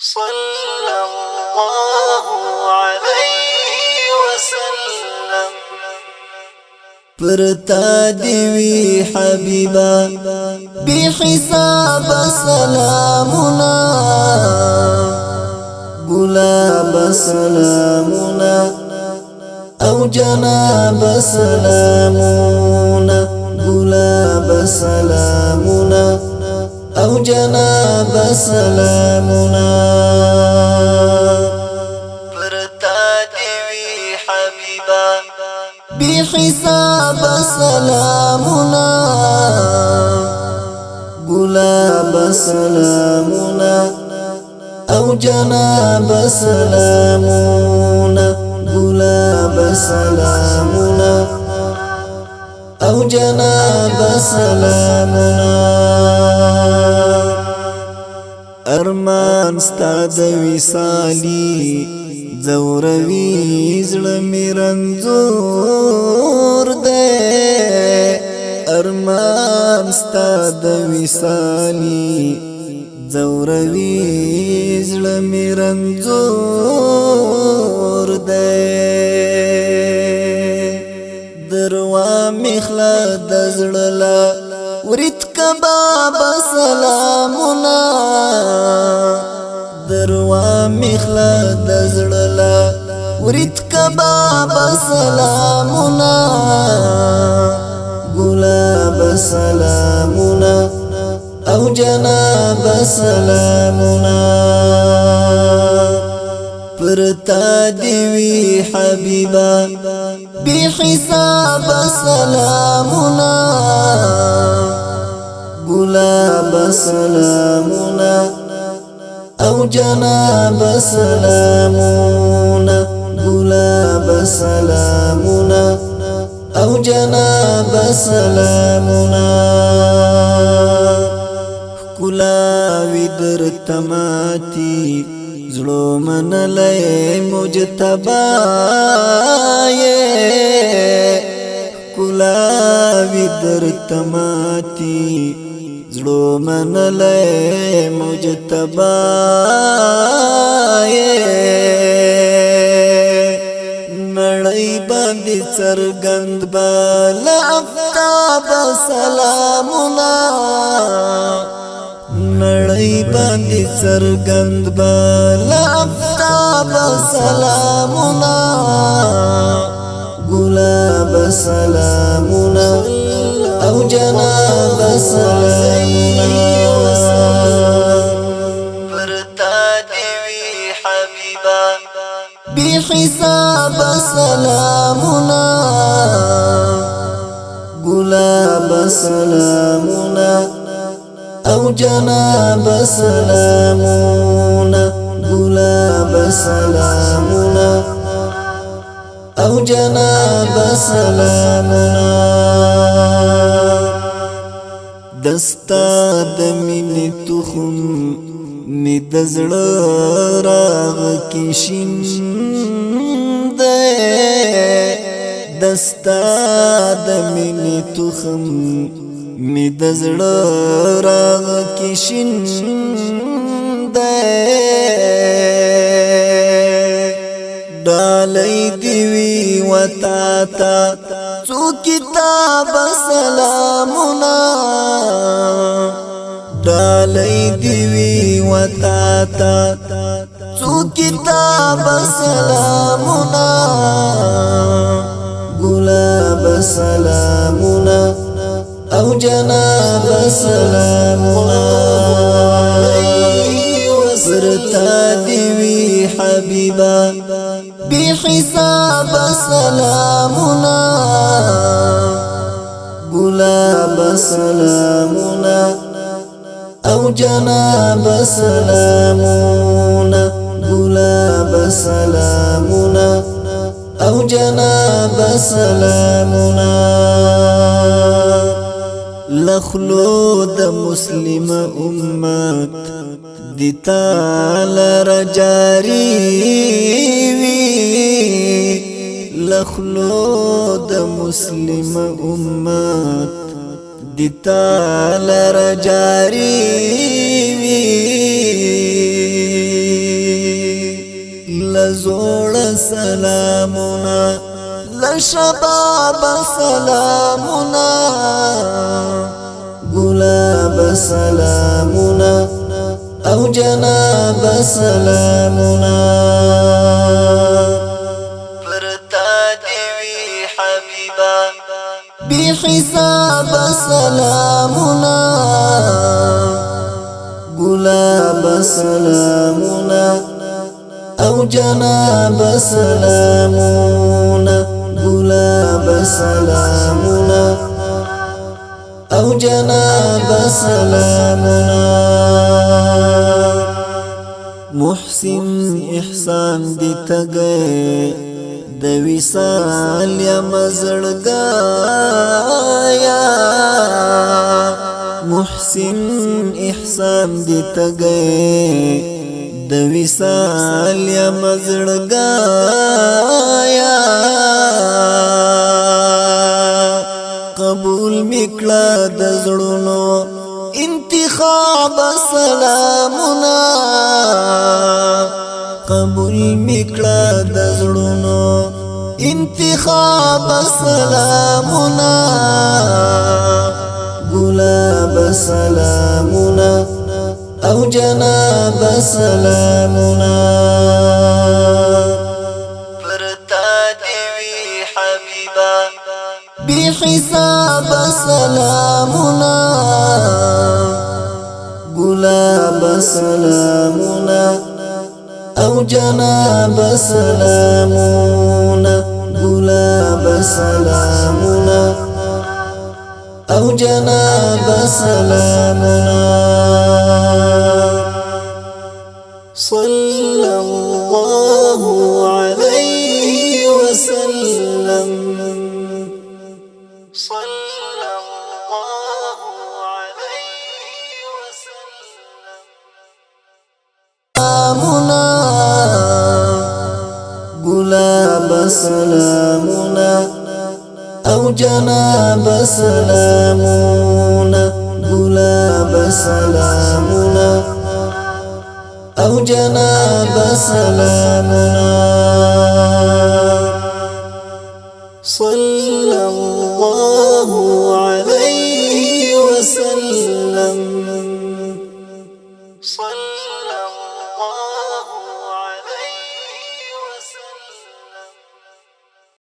صلى الله عليه وسلم. پرتا دیوی حبیبا بی حساب سلامنا گلاب سلامنا او جناب سلامنا گلاب سلامنا او جناب سلامنا پرتا دیوی حبیبا بی حساب سلامنا گلاب سلامنا او جناب سلامنا گلاب سلامنا او جناب سلامنا ارمان ستا د وصالی زوروی زړه می رنځور دی ارمان ستا د وصالی زوروی زړه می رنځور دی دروا مخلا د زړه لا ورت کباب سلامنا دروا مخلا د زړه لا ورت کباب سلامنا گلاب سلامنا او جناب سلامنا پرتا دیوی حبیبا بی حساب سلامنا گلاب سلامنا او جناب سلامنا گلاب سلامنا او جناب سلامنا کلاوی در تماتی زړو منلای مجتبای کلاوی در تماتی زړو منلای مجتبای نړۍ باندې څرګند بل افتاب سلامنا نړۍ باندې څرګند بل افتاب سلامنا گلاب سلامنا او جناب سلامنا پرتا دیوی حبیبا بی حساب سلامنا گلاب سلامنا او جناب سلامنا گلاب سلامنا او جناب سلامنا دستا د مینې تخم می د زړه راغ کې شین دی دستا د مینې تخم می د زړه راغ کې شین دی ډالۍ دیوی وتا تا څو کتاب سلامنا ډالۍ دیوی وتا تا څو کتاب سلامنا گلاب سلامنا او جناب سلامنا پرتا دیوی حبیبا بی حساب سلامنا گلاب سلامنا او جناب سلامنا گلاب سلامنا او جناب سلامنا لخلو د مسلم امت دی تعالی رجاری وی لخلو د مسلم امت دی تعالی رجاری وی لزوړ سلامونه لشباب سلامونه ګلاب سلامونه او جناب سلامونه پرتا دیوی حبیبا بی حساب سلامونه ګلاب سلامونه او جناب سلامونه ګلاب سلامونه او جناب سلامونه محسن احسان دی تگئے د وصال یا مزړګایا محسن احسان دی تگئے د وصال یا مزړګایا قبول میکړه د زړونو انتخاب سلامونه قبول میکړه د زړونو انتخاب سلامونه ګلاب سلامونه او جناب سلامونه پرتا دیوی حبیبا بی حساب سلامونه ګلاب سلامونه او جناب سلامونه ګلاب سلامونه او جناب سلامونه صلى الله عليه وسلم صلى الله عليه وسلم سلامنا ګلاب سلامنا او جناب سلامنا ګلاب سلامنا او جناب سلامنا